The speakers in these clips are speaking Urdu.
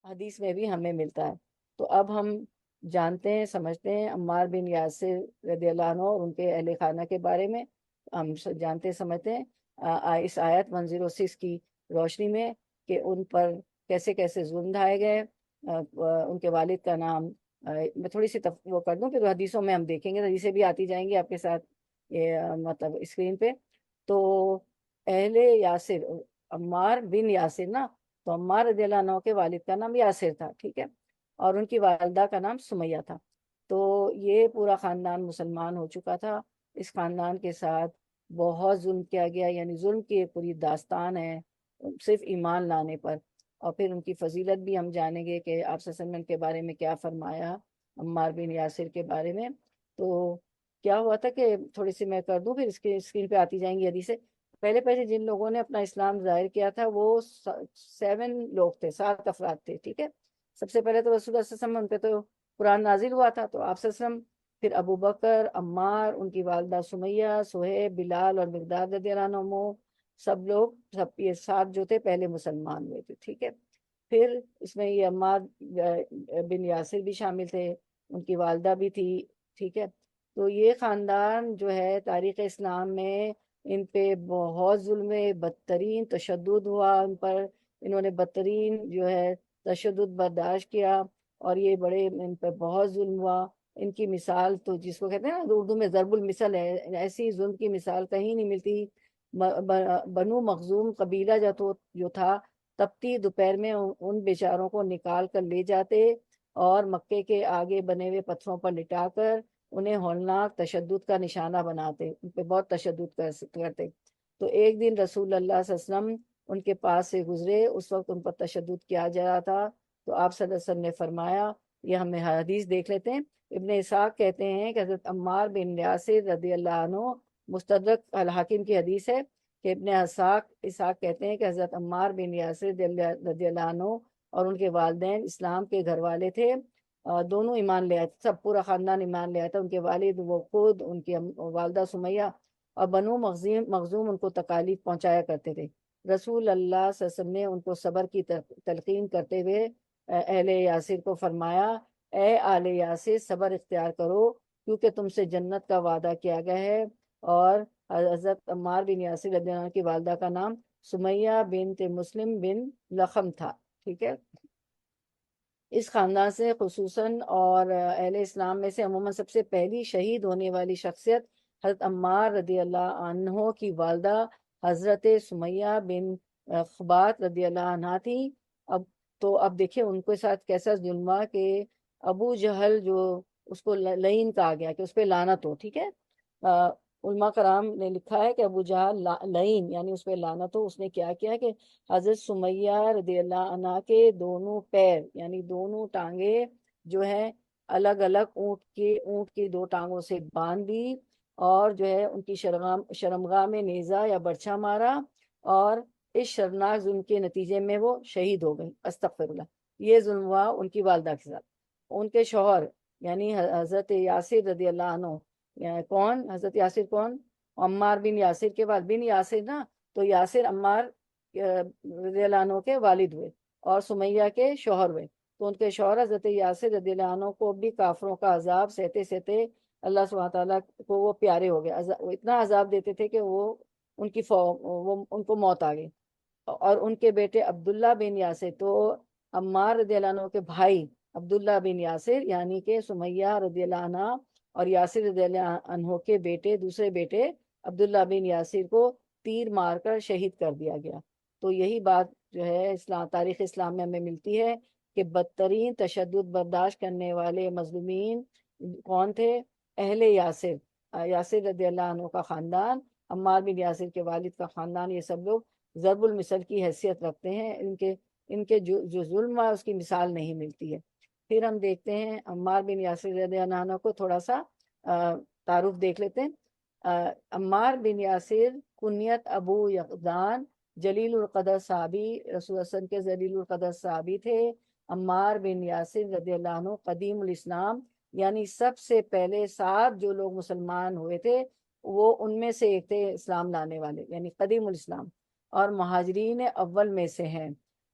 حدیث میں بھی ہمیں ملتا ہے۔ تو اب ہم جانتے ہیں، سمجھتے ہیں عمار بن یاسر رضی اللہ عنہ اور ان کے اہل خانہ کے بارے میں۔ ہم جانتے سمجھتے ہیں اس آیت 106 کی روشنی میں کہ ان پر کیسے کیسے ظلم ڈھائے گئے۔ ان کے والد کا نام میں تھوڑی سی وہ کر دوں، پھر حدیثوں میں ہم دیکھیں گے، حدیثیں بھی آتی جائیں گی آپ کے ساتھ یہ مطلب اسکرین پہ۔ تو اہل یاسر، عمار بن یاسر نا، تو عمار رضی اللہ عنہ کے والد کا نام یاسر تھا، ٹھیک ہے، اور ان کی والدہ کا نام سمیہ تھا۔ تو یہ پورا خاندان مسلمان ہو چکا تھا۔ اس خاندان کے ساتھ بہت ظلم کیا گیا، یعنی ظلم کی ایک پوری داستان ہے صرف ایمان لانے پر۔ اور پھر ان کی فضیلت بھی ہم جانیں گے کہ آپ صلی اللہ علیہ وسلم کے بارے میں کیا فرمایا عمار بن یاسر کے بارے میں۔ تو کیا ہوا تھا کہ تھوڑی سی میں کر دوں، پھر اس کے اسکرین پہ آتی جائیں گی حدیثیں۔ پہلے پہلے جن لوگوں نے اپنا اسلام ظاہر کیا تھا وہ 7 لوگ تھے، 7 افراد تھے، ٹھیک ہے۔ سب سے پہلے تو رسول اللہ صلی اللہ علیہ وسلم، ان پہ تو قرآن نازل ہوا تھا، تو آپ صلی اللہ علیہ وسلم، پھر ابو بکر، عمار، ان کی والدہ سمیہ، صہیب، بلال اور مقداد رضی اللہ عنہ، سب لوگ، سب یہ 7 جو تھے پہلے مسلمان ہوئے تھے، ٹھیک ہے۔ پھر اس میں یہ عمار بن یاسر بھی شامل تھے، ان کی والدہ بھی تھی، ٹھیک ہے۔ تو یہ خاندان جو ہے تاریخ اسلام میں ان پہ بہت ظلم، بدترین تشدد ہوا ان پر، انہوں نے بدترین جو ہے تشدد برداشت کیا، اور یہ بڑے ان پہ بہت ظلم ہوا۔ ان کی مثال تو جس کو کہتے ہیں نا اردو میں ضرب المثل ہے، ایسی ظلم کی مثال کہیں نہیں ملتی۔ بنو مخزوم قبیلہ جو تھا، تپتی دوپہر میں ان بیچاروں کو نکال کر لے جاتے اور مکے کے آگے بنے ہوئے پتھروں پر لٹا کر انہیں ہولناک تشدد کا نشانہ بناتے، ان پہ بہت تشدد کرتے۔ تو ایک دن رسول اللہ صلی اللہ علیہ وسلم ان کے پاس سے گزرے، اس وقت ان پر تشدد کیا جا رہا تھا، تو آپ صلی اللہ علیہ وسلم نے فرمایا، یہ ہمیں حدیث دیکھ لیتے ہیں۔ ابن اسحاق کہتے ہیں کہ حضرت عمار بن یاسر رضی اللہ عنہ، مستدرک الحاکم کی حدیث ہے کہ ابن اسحاق کہتے ہیں کہ حضرت عمار بن یاسر رضی اللہ عنہ اور ان کے والدین اسلام کے گھر والے تھے، دونوں ایمان لے آئے، سب پورا خاندان ایمان لے آیا تھا، ان کے والد، وہ خود، ان کی والدہ سمیہ، اور بنو مخزوم ان کو تکالیف پہنچایا کرتے تھے۔ رسول اللہ صلی اللہ علیہ وسلم نے ان کو صبر کی تلقین کرتے ہوئے اہل یاسر کو فرمایا، اے آل یاسر صبر اختیار کرو، کیونکہ تم سے جنت کا وعدہ کیا گیا ہے۔ اور حضرت عمار بن یاسر رضی اللہ عنہ کی والدہ کا نام سمیہ بنت مسلم بن لخم تھا، ٹھیک ہے۔ اس خاندان سے خصوصاً اور اہل اسلام میں سے عموماً سب سے پہلی شہید ہونے والی شخصیت حضرت عمار رضی اللہ عنہ کی والدہ حضرت سمیہ بن خبات رضی اللہ عنہ تھی۔ اب دیکھیں ان کے ساتھ کیسا ظلم ہوا کہ ابو جہل جو اس کو لعین کہا گیا کہ اس پہ لعنت ہو، ٹھیک ہے۔ علماء کرام نے لکھا ہے کہ ابو جہل لعین یعنی اس پہ لعنت ہو، اس نے کیا کیا کہ حضرت سمیہ رضی اللہ عنہ کے دونوں پیر یعنی دونوں ٹانگیں جو ہے الگ الگ اونٹ کی 2 ٹانگوں سے باندھ دی، اور جو ہے ان کی شرمگاہ میں نیزہ یا برچھا مارا، اور اس شرمناک ظلم کے نتیجے میں وہ شہید ہو گئی، استغفر اللہ۔ یہ ظلم ہوا ان کی والدہ کے ساتھ۔ ان کے شوہر یعنی حضرت یاسر رضی اللہ عنہ، کون حضرت یاسر، کون عمار بن یاسر کے بعد بن یاسر نا، تو یاسر عمار رضی اللہ عنہ کے والد ہوئے اور سمیہ کے شوہر ہوئے۔ تو ان کے شوہر حضرت یاسر رضی اللہ عنہ کو بھی کافروں کا عذاب سہتے سہتے اللہ سبحانہ تعالیٰ کو وہ پیارے ہو گئے، وہ اتنا عذاب دیتے تھے کہ وہ ان کو موت آ گئی۔ اور ان کے بیٹے عبداللہ بن یاسر، تو عمار رضی اللہ عنہ کے بھائی عبداللہ بن یاسر یعنی کہ سمیہ رضی اللہ عنہ اور یاسر رضی اللہ عنہ کے بیٹے، دوسرے بیٹے عبداللہ بن یاسر کو تیر مار کر شہید کر دیا گیا۔ تو یہی بات جو ہے تاریخ اسلام میں ہمیں ملتی ہے کہ بدترین تشدد برداشت کرنے والے مظلومین کون تھے؟ اہل یاسر رضی اللہ عنہ کا خاندان، عمار بن یاسر کے والد کا خاندان، یہ سب لوگ ضرب المثل کی حیثیت رکھتے ہیں۔ ان کے جو ظلم ہے اس کی مثال نہیں ملتی ہے۔ پھر ہم دیکھتے ہیں عمار بن یاسر رضی اللہ عنہ کو تھوڑا سا تعارف دیکھ لیتے ہیں۔ عمار بن یاسر کنیت ابو یقظان، جلیل القدر صحابی، رسول اللہ صلی اللہ علیہ وسلم کے جلیل القدر صحابی تھے۔ عمار بن یاسر رضی اللہ عنہ قدیم الاسلام یعنی سب سے پہلے 7 جو لوگ مسلمان ہوئے تھے وہ ان میں سے ایک تھے، اسلام لانے والے یعنی قدیم الاسلام، اور مہاجرین اول میں سے ہیں۔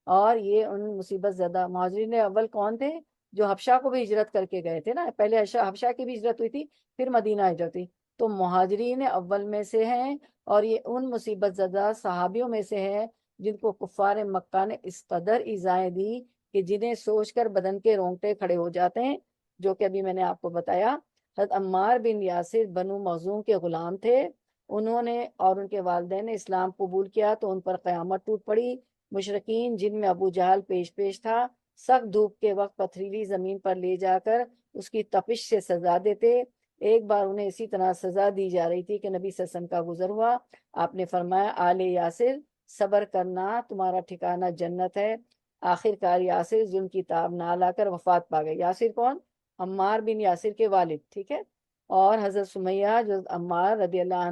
اور یہ ان مصیبت زدہ مہاجرین اول کون تھے؟ جو حبشہ کو بھی ہجرت کر کے گئے تھے نا، پہلے حبشہ کی بھی ہجرت ہوئی تھی، پھر مدینہ ہجرت ہوئی، تو مہاجرین اول میں سے ہیں، اور یہ ان مصیبت زدہ صحابیوں میں سے ہے جن کو کفار مکہ نے اس قدر ایذائیں دی کہ جنہیں سوچ کر بدن کے رونگٹے کھڑے ہو جاتے ہیں، جو کہ ابھی میں نے آپ کو بتایا۔ حضرت عمار بن یاسر بنو مخزوم کے غلام تھے، انہوں نے اور ان کے والدین نے اسلام قبول کیا تو ان پر قیامت ٹوٹ پڑی۔ مشرقین جن میں ابو جہل پیش تھا، سخت دھوپ کے وقت پتھریلی زمین پر لے جا کر اس کی تپش سے سزا دیتے۔ ایک بار انہیں اسی طرح سزا دی جا رہی تھی کہ نبی صلی اللہ علیہ وسلم کا گزر ہوا، آپ نے فرمایا آل یاسر صبر کرنا، تمہارا ٹھکانہ جنت ہے۔ آخر کار یاسر ظلم کی تاب نہ لا کر وفات پا گئے۔ یاسر کون؟ عمار بن یاسر کے والد، ٹھیک ہے۔ اور حضرت سمیہ جو عمار رضی اللہ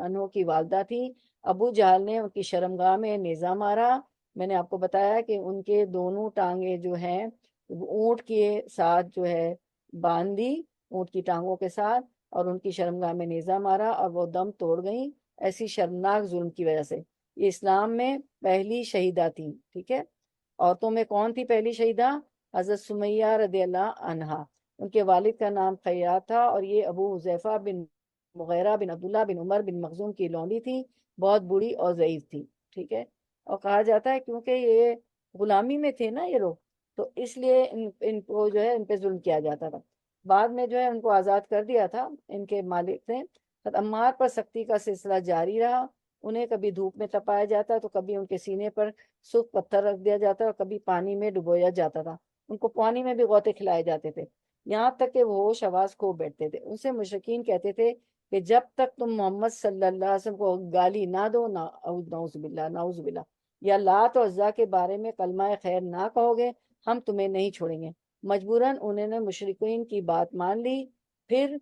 عنہ کی والدہ تھی، ابو جہل نے ان کی شرمگاہ میں نیزہ مارا۔ میں نے آپ کو بتایا کہ ان کے دونوں ٹانگیں جو ہیں اونٹ کے ساتھ جو ہے باندھ دی، اونٹ کی ٹانگوں کے ساتھ، اور ان کی شرمگاہ میں نیزہ مارا اور وہ دم توڑ گئیں ایسی شرمناک ظلم کی وجہ سے۔ یہ اسلام میں پہلی شہیدہ تھی، ٹھیک ہے۔ عورتوں میں کون تھی پہلی شہیدہ؟ حضرت سمیہ رضی اللہ عنہا۔ ان کے والد کا نام خیاط تھا، اور یہ ابو حذیفہ بن مغیرہ بن عبداللہ بن عمر بن مخزوم کی لونڈی تھی، بہت بوڑھی اور ضعیف تھی، ٹھیک ہے۔ اور کہا جاتا ہے کیونکہ یہ غلامی میں تھے نا یہ لوگ، تو اس لیے ان کو جو ہے ان پہ ظلم کیا جاتا تھا۔ بعد میں جو ہے ان کو آزاد کر دیا تھا ان کے مالک نے۔ عمار پر سختی کا سلسلہ جاری رہا، انہیں کبھی دھوپ میں تپایا جاتا تو کبھی ان کے سینے پر سرخ پتھر رکھ دیا جاتا اور کبھی پانی میں ڈبویا جاتا تھا۔ ان کو پانی میں بھی غوطے کھلائے جاتے تھے، یہاں تک کہ وہ ہوش حواس کھو بیٹھتے تھے۔ ان سے مشرکین کہتے تھے کہ جب تک تم محمد صلی اللہ علیہ وسلم کو گالی نہ دو، نعوذ باللہ نعوذ باللہ، یا لات اور عزا کے بارے میں کلمہ خیر نہ کہو گے، ہم تمہیں نہیں چھوڑیں گے۔ مجبوراً انہوں نے مشرکین کی بات مان لی۔ پھر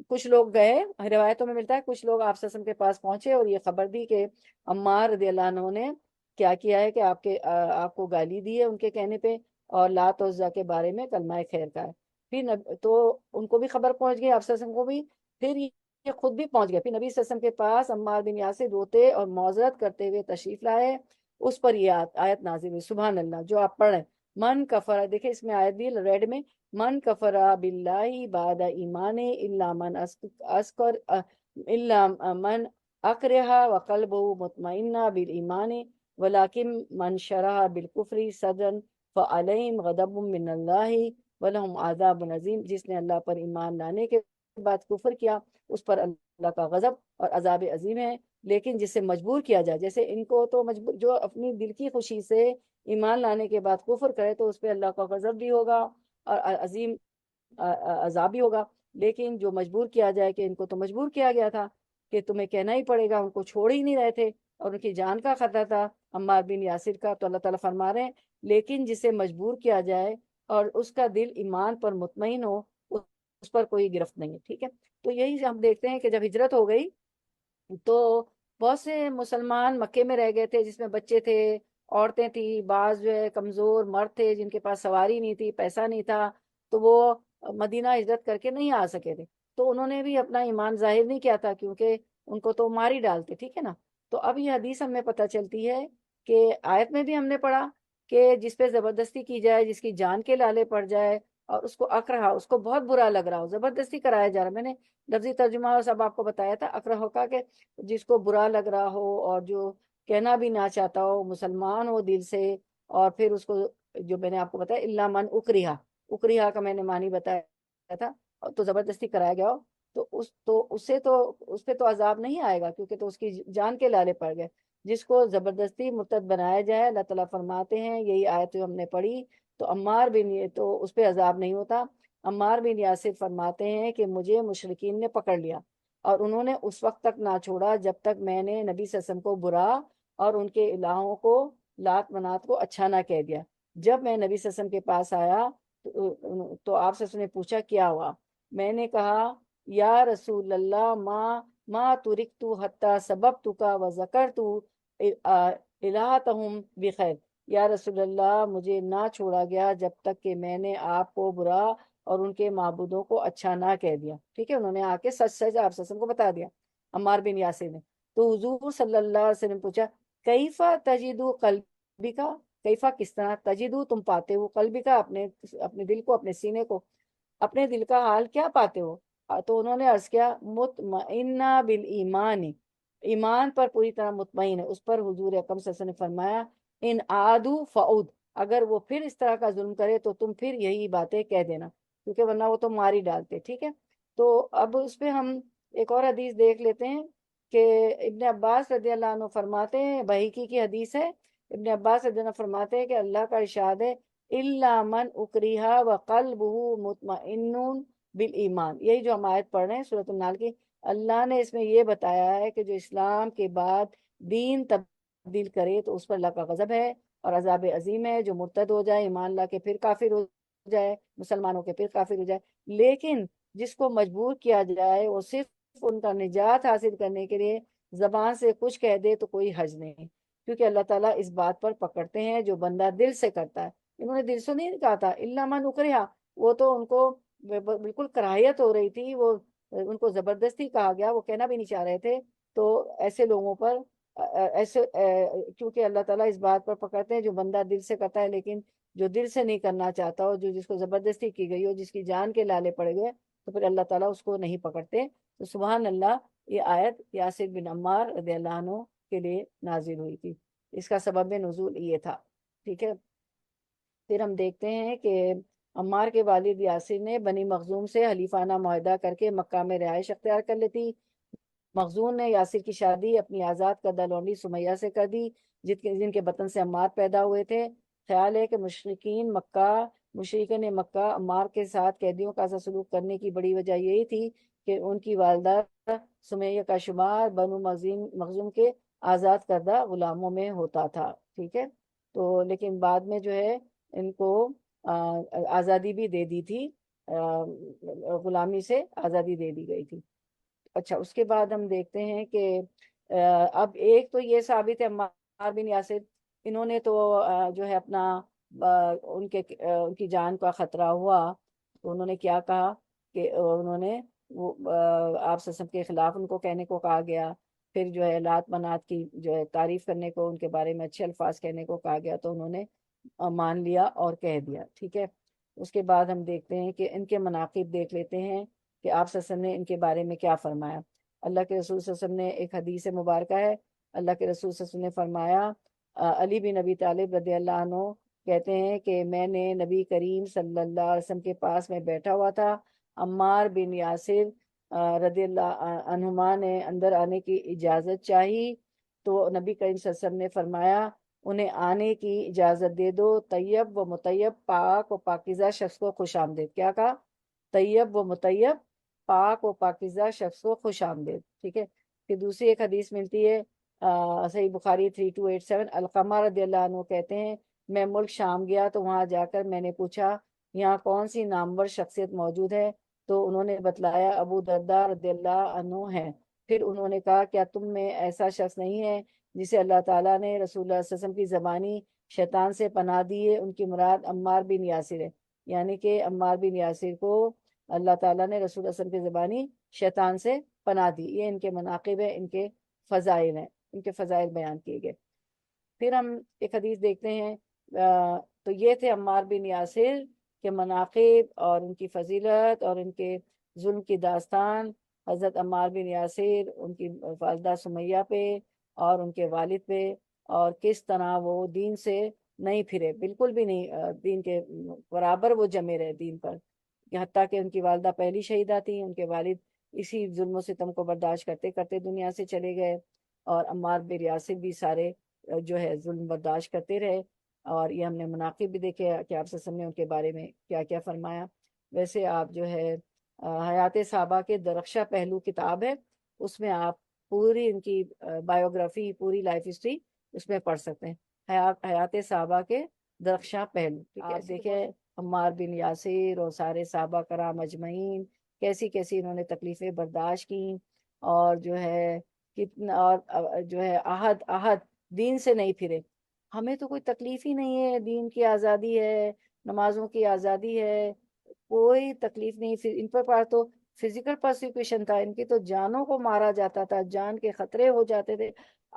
کچھ لوگ گئے، روایتوں میں ملتا ہے کچھ لوگ آپ صلی اللہ علیہ وسلم کے پاس پہنچے اور یہ خبر دی کہ عمار رضی اللہ عنہ نے کیا کیا ہے کہ آپ کو گالی دی ہے ان کے کہنے پہ، اور لات و عزا کے بارے میں کلمہ خیر کا ہے۔ پھر تو ان کو بھی خبر پہنچ گئی، آپ صلی اللہ علیہ وسلم کو بھی، پھر یہ خود بھی پہنچ گئے۔ پھر نبی صلی اللہ علیہ وسلم کے پاس عمار بن یاسر روتے اور معذرت کرتے ہوئے تشریف لائے۔ اس پر یہ آیت نازل ہوئی، سبحان اللہ، جو آپ پڑھ رہے ہیں، من کفر، دیکھیں اس میں آیت بھی ریڈ میں، من کفر باللہ بعد ایمان الا من اسکر الا من اکرہ وقلبہ مطمئنہ بالایمان ولکن من شرح بالکفر صدرا فعلیہم غضب من اللہ ولہم عذاب عظیم۔ جس نے اللہ پر ایمان لانے کے بعد کفر کیا، اس پر اللہ کا غضب اور عذاب عظیم ہے۔ لیکن جسے مجبور کیا جائے، جیسے ان کو تو مجبور، جو اپنی دل کی خوشی سے ایمان لانے کے بعد کفر کرے تو اس پہ اللہ کا غضب بھی ہوگا اور عظیم عذاب بھی ہوگا۔ لیکن جو مجبور کیا جائے، کہ ان کو تو مجبور کیا گیا تھا کہ تمہیں کہنا ہی پڑے گا، ان کو چھوڑ ہی نہیں رہے تھے اور ان کی جان کا خطرہ تھا عمار بن یاسر کا، تو اللہ تعالیٰ فرما رہے ہیں لیکن جسے مجبور کیا جائے اور اس کا دل ایمان پر مطمئن ہو، اس پر کوئی گرفت نہیں ہے، ٹھیک ہے۔ تو یہی ہم دیکھتے ہیں کہ جب ہجرت ہو گئی تو بہت سے مسلمان مکے میں رہ گئے تھے، جس میں بچے تھے، عورتیں تھی، بعض جو ہے کمزور مرد تھے جن کے پاس سواری نہیں تھی، پیسہ نہیں تھا، تو وہ مدینہ ہجرت کر کے نہیں آ سکے تھے، تو انہوں نے بھی اپنا ایمان ظاہر نہیں کیا تھا کیونکہ ان کو تو مار ہی ڈالتے، ٹھیک ہے نا۔ تو اب یہ حدیث ہمیں پتہ چلتی ہے کہ آیت میں بھی ہم نے پڑھا کہ جس پہ زبردستی کی جائے، جس کی جان کے لالے پڑ جائے اور اس کو اکرہا، اس کو بہت برا لگ رہا ہو، زبردستی کرایا جا رہا، میں نے لفظی ترجمہ سب آپ کو بتایا تھا، اکرہا کا کہ جس کو برا لگ رہا ہو اور جو کہنا بھی نہ چاہتا ہو، مسلمان ہو دل سے، اور پھر اس کو جو میں نے آپ کو بتایا الا من اکرہا، اکرہا کا میں نے معنی بتایا تھا، تو زبردستی کرایا گیا ہو تو اس پہ تو عذاب نہیں آئے گا کیونکہ تو اس کی جان کے لالے پڑ گئے۔ جس کو زبردستی مرتد بنایا جائے، اللہ تعالیٰ فرماتے ہیں، یہی آیت ہم نے پڑھی، تو عمار بن یہ تو اس پہ عذاب نہیں ہوتا۔ عمار بن یاسر فرماتے ہیں کہ مجھے مشرکین نے پکڑ لیا اور انہوں نے اس وقت تک نہ چھوڑا جب تک میں نے نبی صلی اللہ علیہ وسلم کو برا اور ان کے الہوں کو، لات منات کو اچھا نہ کہہ دیا۔ جب میں نبی صلی اللہ علیہ وسلم کے پاس آیا تو آپ سے اس نے پوچھا کیا ہوا، میں نے کہا یا رسول اللہ ما ترکت حتی سببتک وذکرت الہتہم بخیر، یا رسول اللہ مجھے نہ چھوڑا گیا جب تک کہ میں نے آپ کو برا اور ان کے معبودوں کو اچھا نہ کہہ دیا، ٹھیک ہے۔ انہوں نے آ کے سچ سچ آپ وسلم کو بتا دیا، عمار بن یاسر نے۔ تو حضور صلی اللہ علیہ وسلم پوچھا کیفا تجدو قلبی قلبی کا کیفا کس طرح تجدو تم پاتے ہو قلبی کا اپنے دل کو اپنے سینے کو اپنے دل کا حال کیا پاتے ہو تو انہوں نے عرض کیا مطمئنہ بالایمان ایمان پر پوری طرح مطمئن ہے اس پر حضور اکرم صلی اللہ علیہ وسلم نے فرمایا ان عادو فعود اگر وہ پھر اس طرح کا ظلم کرے تو تم پھر یہی باتیں کہہ دینا کیونکہ ورنہ وہ تو مار ہی ڈالتے ٹھیک ہے تو اب اس پہ ہم ایک اور حدیث دیکھ لیتے ہیں کہ ابن عباس رضی اللہ عنہ فرماتے ہیں بحیقی کی حدیث ہے ابن عباس رضی اللہ عنہ فرماتے ہیں کہ اللہ کا ارشاد ہے الا من اکریہا وقلبہ مطمئن بالایمان یہی جو ہم آیت پڑھ رہے ہیں سورۃ النحل کی اللہ نے اس میں یہ بتایا ہے کہ جو اسلام کے بعد دین تبدیل کرے تو اس پر اللہ کا غضب ہے اور عذاب عظیم ہے جو مرتد ہو جائے ایمان لا کے پھر کافر ہو جائے مسلمانوں کے پھر کافر ہو جائے لیکن جس کو مجبور کیا جائے وہ صرف ان کا نجات حاصل کرنے کے لیے زبان سے کچھ کہہ دے تو کوئی حرج نہیں کیونکہ اللہ تعالیٰ اس بات پر پکڑتے ہیں جو بندہ دل سے کرتا ہے انہوں نے دل سے نہیں کہا تھا الا من اکرہا وہ تو ان کو بالکل کراہیت ہو رہی تھی وہ ان کو زبردستی کہا گیا وہ کہنا بھی نہیں چاہ رہے تھے تو ایسے لوگوں پر ایسے کیونکہ اللہ تعالیٰ اس بات پر پکڑتے ہیں جو بندہ دل سے کرتا ہے لیکن جو دل سے نہیں کرنا چاہتا ہو جو جس کو زبردستی کی گئی ہو جس کی جان کے لالے پڑے گئے تو پھر اللہ تعالیٰ اس کو نہیں پکڑتے تو سبحان اللہ یہ آیت یاسر بن عمار رضی اللہ عنہ کے لیے نازل ہوئی تھی اس کا سبب نزول یہ تھا ٹھیک ہے پھر ہم دیکھتے ہیں کہ عمار کے والد یاسر نے بنی مخزوم سے حلیفانہ معاہدہ کر کے مکہ میں رہائش اختیار کر لی تھی مخزون نے یاسر کی شادی اپنی آزاد کردہ لونڈی سمیہ سے کر دی جن کے بطن سے عمار پیدا ہوئے تھے خیال ہے کہ مشرکین مکہ عمار کے ساتھ قیدیوں کا ایسا سلوک کرنے کی بڑی وجہ یہی تھی کہ ان کی والدہ سمیہ کا شمار بنو مخزوم کے آزاد کردہ غلاموں میں ہوتا تھا ٹھیک ہے تو لیکن بعد میں جو ہے ان کو آزادی بھی دے دی تھی غلامی سے آزادی دے دی گئی تھی اچھا اس کے بعد ہم دیکھتے ہیں کہ اب ایک تو یہ ثابت ہے عمار بن یاسر انہوں نے تو جو ہے اپنا ان کی جان کا خطرہ ہوا تو انہوں نے کیا کہا کہ انہوں نے وہ آپ سسم کے خلاف ان کو کہنے کو کہا گیا پھر جو ہے لات منات کی جو ہے تعریف کرنے کو ان کے بارے میں اچھے الفاظ کہنے کو کہا گیا تو انہوں نے مان لیا اور کہہ دیا ٹھیک ہے اس کے بعد ہم دیکھتے ہیں کہ ان کے مناقب دیکھ لیتے ہیں کہ آپ صلی اللہ علیہ وسلم نے ان کے بارے میں کیا فرمایا اللہ کے رسول صلی اللہ علیہ وسلم نے ایک حدیث مبارکہ ہے اللہ کے رسول صلی اللہ علیہ وسلم نے فرمایا علی بن ابی طالب رضی اللہ عنہ کہتے ہیں کہ میں نے نبی کریم صلی اللہ علیہ وسلم کے پاس میں بیٹھا ہوا تھا عمار بن یاسر رضی اللہ عنہما نے اندر آنے کی اجازت چاہی تو نبی کریم صلی اللہ علیہ وسلم نے فرمایا انہیں آنے کی اجازت دے دو طیب و مطیب پاک و پاکیزہ شخص کو خوش آمدید کیا کہا طیب و مطیب پاک و پاکیزہ شخص کو خوش آمدید ٹھیک ہے پھر دوسری ایک حدیث ملتی ہے صحیح بخاری 3287 علقمہ رضی اللہ عنہ کہتے ہیں میں ملک شام گیا تو وہاں جا کر میں نے پوچھا یہاں کون سی نامور شخصیت موجود ہے تو انہوں نے بتلایا ابو درداء رضی اللہ عنہ ہے پھر انہوں نے کہا کیا تم میں ایسا شخص نہیں ہے جسے اللہ تعالیٰ نے رسول اللہ صلی اللہ علیہ وسلم کی زبانی شیطان سے پناہ دی ہے ان کی مراد عمار بن یاسر ہے یعنی کہ عمار بن یاسر کو اللہ تعالیٰ نے رسول اللہ صلی اللہ علیہ وسلم کی زبانی شیطان سے پناہ دی یہ ان کے مناقب ہے ان کے فضائل ہیں ان کے فضائل بیان کیے گئے پھر ہم ایک حدیث دیکھتے ہیں تو یہ تھے عمار بن یاسر کے مناقب اور ان کی فضیلت اور ان کے ظلم کی داستان حضرت عمار بن یاسر ان کی والدہ سمیہ پہ اور ان کے والد پہ اور کس طرح وہ دین سے نہیں پھرے بالکل بھی نہیں دین کے برابر وہ جمے رہے دین پر حتیٰ کہ ان کی والدہ پہلی شہیدہ تھی ان کے والد اسی ظلم و ستم کو برداشت کرتے کرتے دنیا سے چلے گئے اور عمار بن یاسر بھی سارے جو ہے ظلم برداشت کرتے رہے اور یہ ہم نے مناقب بھی دیکھے کہ آپ سے نے ان کے بارے میں کیا کیا فرمایا ویسے آپ جو ہے حیات صحابہ کے درخشاں پہلو کتاب ہے اس میں آپ پوری ان کی بایوگرافی پوری لائف ہسٹری اس میں پڑھ سکتے ہیں حیات صحابہ کے درخشاں پہلو ٹھیک ہے دیکھیں عمار بن یاسر اور سارے صحابہ کرام اجمعین کیسی کیسی انہوں نے تکلیفیں برداشت کی اور جو ہے کتنا اور جو ہے عہد دین سے نہیں پھرے ہمیں تو کوئی تکلیف ہی نہیں ہے دین کی آزادی ہے نمازوں کی آزادی ہے کوئی تکلیف نہیں ان پر تو فزیکل پرسیکیوشن تھا ان کی تو جانوں کو مارا جاتا تھا جان کے خطرے ہو جاتے تھے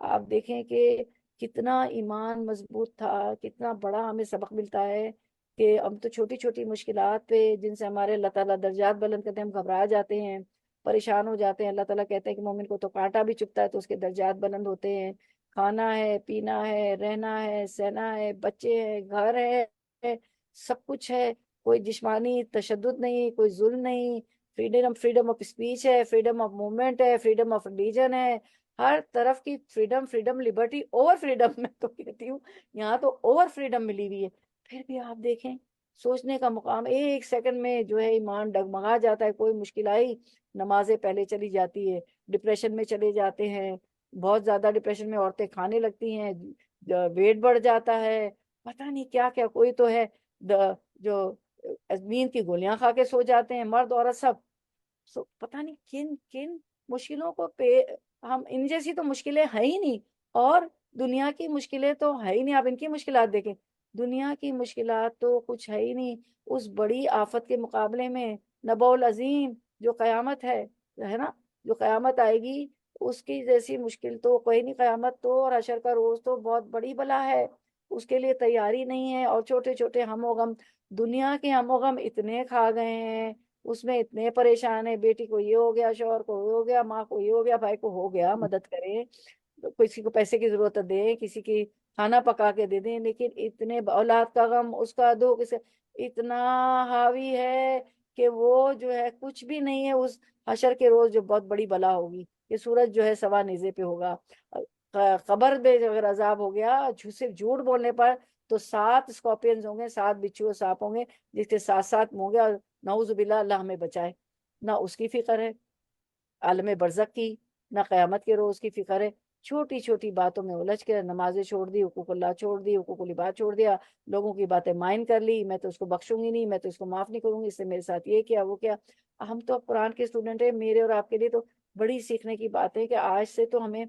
آپ دیکھیں کہ کتنا ایمان مضبوط تھا، کتنا بڑا ہمیں سبق ملتا ہے کہ ہم تو چھوٹی چھوٹی مشکلات پہ جن سے ہمارے اللہ تعالیٰ درجات بلند کرتے ہیں ہم گھبرا جاتے ہیں، پریشان ہو جاتے ہیں۔ اللہ تعالیٰ کہتے ہیں کہ مومن کو تو کانٹا بھی چبھتا ہے تو اس کے درجات بلند ہوتے ہیں۔ کھانا ہے، پینا ہے، رہنا ہے، سہنا ہے، بچے ہیں، گھر ہے، سب کچھ ہے، کوئی جسمانی تشدد نہیں، کوئی ظلم نہیں، فریڈم آف اسپیچ ہے، فریڈم آف موومنٹ ہے، فریڈم آف ریلیجن ہے، ہر طرف کی فریڈم لبرٹی، اوور فریڈم میں تو کہتی ہوں یہاں تو اوور فریڈم ملی ہوئی ہے۔ پھر بھی آپ دیکھیں سوچنے کا مقام، ایک سیکنڈ میں جو ہے ایمان ڈگمگا جاتا ہے، کوئی مشکل آئی نمازیں پہلے چلی جاتی ہے، ڈپریشن میں چلے جاتے ہیں، بہت زیادہ ڈپریشن میں عورتیں کھانے لگتی ہیں، ویٹ بڑھ جاتا ہے، پتہ نہیں کیا کیا، کوئی تو ہے جو نیند کی گولیاں کھا کے سو جاتے ہیں، مرد عورت سب۔ پتہ نہیں کن کن مشکلوں کو ہم ان جیسی تو مشکلیں ہے ہی نہیں، اور دنیا کی مشکلیں تو ہے ہی نہیں۔ آپ ان کی مشکلات دیکھیں، دنیا کی مشکلات تو کچھ ہے ہی نہیں اس بڑی آفت کے مقابلے میں۔ نبأ العظیم جو قیامت ہے نا، جو قیامت آئے گی اس کی جیسی مشکل تو کوئی نہیں۔ قیامت تو اور حشر کا روز تو بہت بڑی بلا ہے، اس کے لیے تیاری نہیں ہے، اور چھوٹے چھوٹے ہم و غم، دنیا کے ہم و غم اتنے کھا گئے ہیں، اس میں اتنے پریشان ہیں، بیٹی کو یہ ہو گیا، شوہر کو یہ ہو گیا، ماں کو یہ ہو گیا، بھائی کو ہو گیا، مدد کریں، کسی کو پیسے کی ضرورت دیں، کسی کی کھانا پکا کے دے دیں، لیکن اتنے اولاد کا غم، اس کا دکھ، اتنا حاوی ہے کہ وہ جو ہے کچھ بھی نہیں ہے اس حشر کے روز جو بہت بڑی بلا ہوگی۔ یہ سورج جو ہے سوا نیزے پہ ہوگا، قبر میں اگر عذاب ہو گیا صرف جھوٹ بولنے پر تو 7 اسکارپینز ہوں گے، 7 بچھو سانپ ہوں گے جس کے ساتھ ساتھ ہوں گے، اور نعوذ باللہ اللہ ہمیں بچائے۔ نہ اس کی فکر ہے عالم برزخ کی، نہ قیامت کے روز کی فکر ہے، چھوٹی چھوٹی باتوں میں الجھ کے نمازیں چھوڑ دی، حقوق اللہ چھوڑ دی، حقوق العباد چھوڑ دیا، لوگوں کی باتیں مائنڈ کر لی، میں تو اس کو بخشوں گی نہیں، میں تو اس کو معاف نہیں کروں گی، اس سے میرے ساتھ یہ کیا وہ کیا۔ ہم تو قرآن کے اسٹوڈنٹ ہیں، میرے اور آپ کے لیے تو بڑی سیکھنے کی بات ہے کہ آج سے تو ہمیں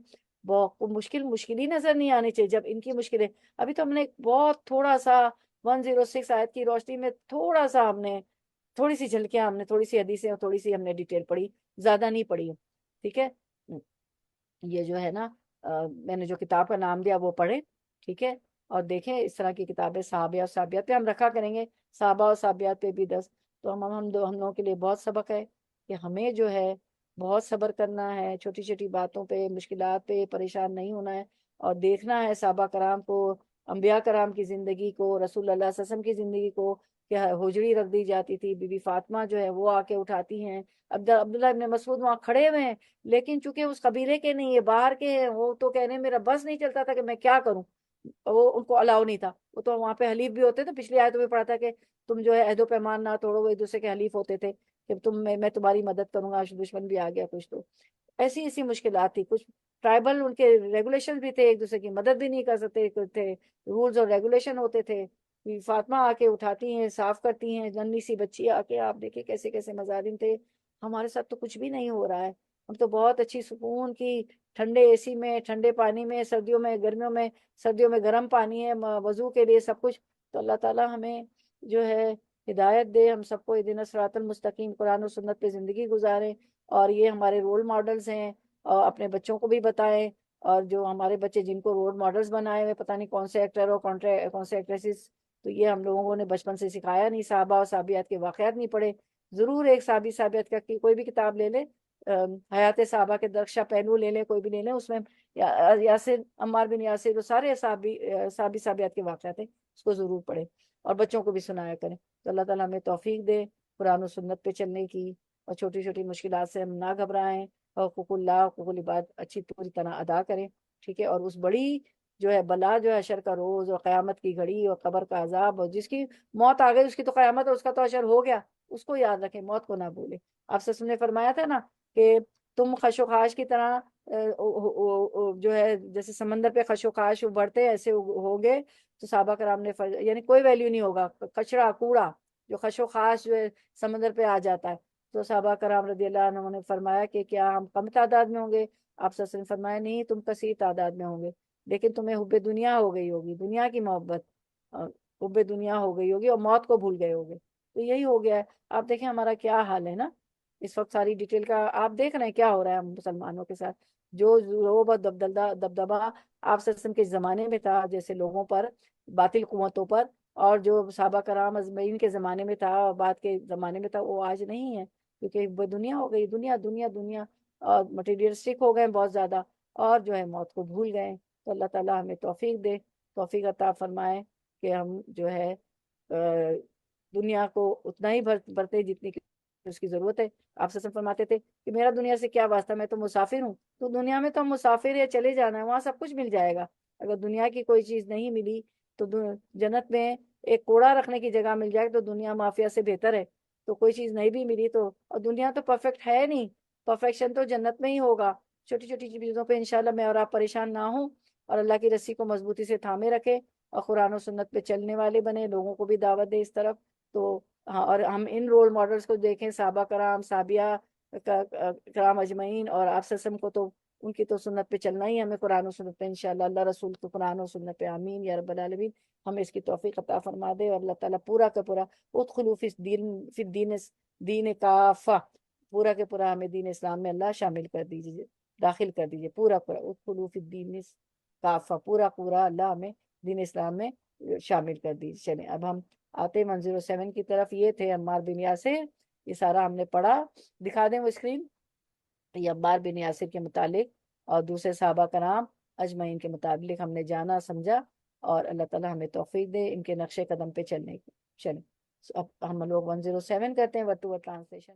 بہت مشکل ہی نظر نہیں آنی چاہیے۔ جب ان کی مشکلیں، ابھی تو ہم نے بہت تھوڑا سا 106 آیت کی روشنی میں تھوڑا سا ہم نے تھوڑی سی جھلکیاں، ہم نے تھوڑی سی حدیثیں اور تھوڑی سی ہم نے ڈیٹیل پڑھی، زیادہ نہیں پڑھی، ٹھیک ہے۔ یہ جو ہے نا میں نے جو کتاب کا نام دیا وہ پڑھیں، ٹھیک ہے، اور دیکھیں اس طرح کی کتابیں صحابہ اور صحابیات پہ ہم رکھا کریں گے، صحابہ اور صحابیات پہ بھی 10، تو ہم لوگوں کے لیے بہت سبق ہے کہ ہمیں جو ہے بہت صبر کرنا ہے، چھوٹی چھوٹی باتوں پہ، مشکلات پہ پریشان نہیں ہونا ہے، اور دیکھنا ہے صحابہ کرام کو، انبیاء کرام کی زندگی کو، رسول اللہ صلی اللہ علیہ وسلم کی زندگی کو، کہ حجری رکھ دی جاتی تھی، بی بی فاطمہ جو ہے وہ آ کے اٹھاتی ہیں، عبداللہ ابن مسعود وہاں کھڑے ہوئے ہیں، لیکن چونکہ اس قبیلے کے نہیں، یہ باہر کے ہیں، وہ تو کہنے میرا بس نہیں چلتا تھا کہ میں کیا کروں، وہ ان کو الاؤ نہیں تھا، وہ تو وہاں پہ حلیف بھی ہوتے تھے، پچھلی آیتوں میں پڑھا تھا کہ تم جو ہے عہد و پیمان نہ توڑو، وہ ایک دوسرے کے حلیف ہوتے تھے کہ میں تمہاری مدد کروں گا، دشمن بھی آ گیا کچھ تو ایسی ایسی مشکلات تھی، کچھ ٹرائبل ان کے ریگولیشن بھی تھے، ایک دوسرے کی مدد بھی نہیں کر سکتے تھے، رولز اور ریگولیشن ہوتے تھے۔ فاطمہ آ کے اٹھاتی ہیں، صاف کرتی ہیں، ننھی سی بچی آ کے، آپ دیکھیں کیسے کیسے مظالم تھے۔ ہمارے ساتھ تو کچھ بھی نہیں ہو رہا ہے، ہم تو بہت اچھی سکون کی ٹھنڈے اے سی میں، ٹھنڈے پانی میں، سردیوں میں گرمیوں میں، سردیوں میں گرم پانی ہے وضو کے لیے، سب کچھ۔ تو اللہ تعالیٰ ہمیں جو ہے ہدایت دے، ہم سب کو اہدنا الصراط المستقیم، قرآن و سنت پہ زندگی گزاریں، اور یہ ہمارے رول ماڈلز ہیں، اور اپنے بچوں کو بھی بتائیں، اور جو ہمارے بچے جن کو رول ماڈلز بنائے ہوئے پتہ نہیں کون سے ایکٹر اور کون سے ایکٹریسز، تو یہ ہم لوگوں نے بچپن سے سکھایا نہیں، صحابہ اور صحابیات کے واقعات نہیں پڑھے، ضرور ایک صحابی صحابیات کا کوئی بھی کتاب لے لیں، حیات صحابہ کے درخشہ پہلو لے لیں، کوئی بھی لے لیں، اس میں یاسر، عمار بن یاسر، وہ سارے صحابی صحابیات کے واقعات ہیں، اس کو ضرور پڑھیں اور بچوں کو بھی سنایا کریں۔ تو اللہ تعالیٰ ہمیں توفیق دے قرآن و سنت پہ چلنے کی، اور چھوٹی چھوٹی مشکلات سے ہم نہ گھبرائیں، اور حقوق اللہ، حقوق العباد اچھی پوری طرح ادا کریں، ٹھیک ہے۔ اور اس بڑی جو ہے بلا جو ہے حشر کا روز اور قیامت کی گھڑی اور قبر کا عذاب، اور جس کی موت آ گئی اس کی تو قیامت اور اس کا تو حشر ہو گیا، اس کو یاد رکھیں، موت کو نہ بھولیں۔ آپ سے نے فرمایا تھا نا کہ تم خش و خاش کی طرح جو ہے جیسے سمندر پہ خش و خاش ابھرتے ایسے ہوگے، تو صحابہ کرام نے یعنی کوئی ویلیو نہیں ہوگا، کچرا کوڑا جو خش و خاش جو ہے سمندر پہ آ جاتا ہے۔ تو صحابہ کرام رضی اللہ عنہ نے فرمایا کہ کیا ہم کم تعداد میں ہوں گے؟ آپ صلی اللہ علیہ وسلم نے فرمایا نہیں، تم کثیر تعداد میں ہوں گے، لیکن تمہیں حب دنیا ہو گئی ہوگی، دنیا کی محبت، حب دنیا ہو گئی ہوگی، اور موت کو بھول گئے ہوگے۔ تو یہی ہو گیا ہے۔ آپ دیکھیں ہمارا کیا حال ہے نا اس وقت، ساری ڈیٹیل کا آپ دیکھ رہے ہیں کیا ہو رہا ہے ہم مسلمانوں کے ساتھ، جو روب اور دبدبہ آپ صلی اللہ علیہ وسلم کے زمانے میں تھا، جیسے لوگوں پر، باطل قوتوں پر، اور جو صحابہ کرام اجمعین کے زمانے میں تھا اور بعد کے زمانے میں تھا، وہ آج نہیں ہے، کیونکہ وہ دنیا ہو گئی، دنیا دنیا دنیا، اور مٹیریلسٹک ہو گئے بہت زیادہ، اور جو ہے موت کو بھول گئے۔ تو اللہ تعالیٰ ہمیں توفیق دے، توفیق عطا فرمائے کہ ہم جو ہے دنیا کو اتنا ہی برتے جتنی کہ اس کی ضرورت ہے۔ آپ سے فرماتے تھے کہ میرا دنیا سے کیا واسطہ، میں تو مسافر ہوں۔ تو دنیا میں تو ہم مسافر ہے، چلے جانا ہے، وہاں سب کچھ مل جائے گا۔ اگر دنیا کی کوئی چیز نہیں ملی تو جنت میں ایک کوڑا رکھنے کی جگہ مل جائے تو دنیا مافیا سے بہتر ہے۔ تو کوئی چیز نہیں بھی ملی تو، اور دنیا تو پرفیکٹ ہے نہیں، پرفیکشن تو جنت میں ہی ہوگا۔ چھوٹی چھوٹی چیزوں پہ انشاءاللہ میں اور آپ پریشان نہ ہوں، اور اللہ کی رسی کو مضبوطی سے تھامے رکھے، اور قرآن و سنت پہ چلنے والے بنے، لوگوں کو بھی دعوت دے اس طرف۔ تو ہاں، اور ہم ان رول ماڈلز کو دیکھیں، صحابہ کرام، صحابیہ کرام اجمعین، اور آپ وسلم کو تو ان کی تو سنت پہ چلنا ہی ہے ہمیں، قرآن و سنت پہ انشاءاللہ، اللہ رسول کو قرآن و سنت پہ، آمین یا رب العالمین۔ ہمیں اس کی توفیق عطا فرما دے، اور اللہ تعالیٰ پورا کا پورا ادخلوا فی الدین، دین کافہ، پورا کے پورا ہمیں دین اسلام میں اللہ شامل کر دیجیے، داخل کر دیجیے، پورا پورا ادخلوا فی الدین کافہ، پورا پورا اللہ ہمیں دین اسلام میں شامل کر دیجیے۔ چلیں اب ہم آتے 107 کی طرف۔ یہ تھے عمار بن یاسر، یہ سارا ہم نے پڑھا، دکھا دیں وہ اسکرین۔ یہ عمار بن یاسر کے متعلق اور دوسرے صحابہ کرام اجمعین کے متعلق ہم نے جانا سمجھا، اور اللہ تعالیٰ ہمیں توفیق دے ان کے نقش قدم پہ چلنے کی۔ چلیں اب ہم لوگ 107 کرتے ہیں، ورڈ ٹو ورڈ ٹرانسلیشن۔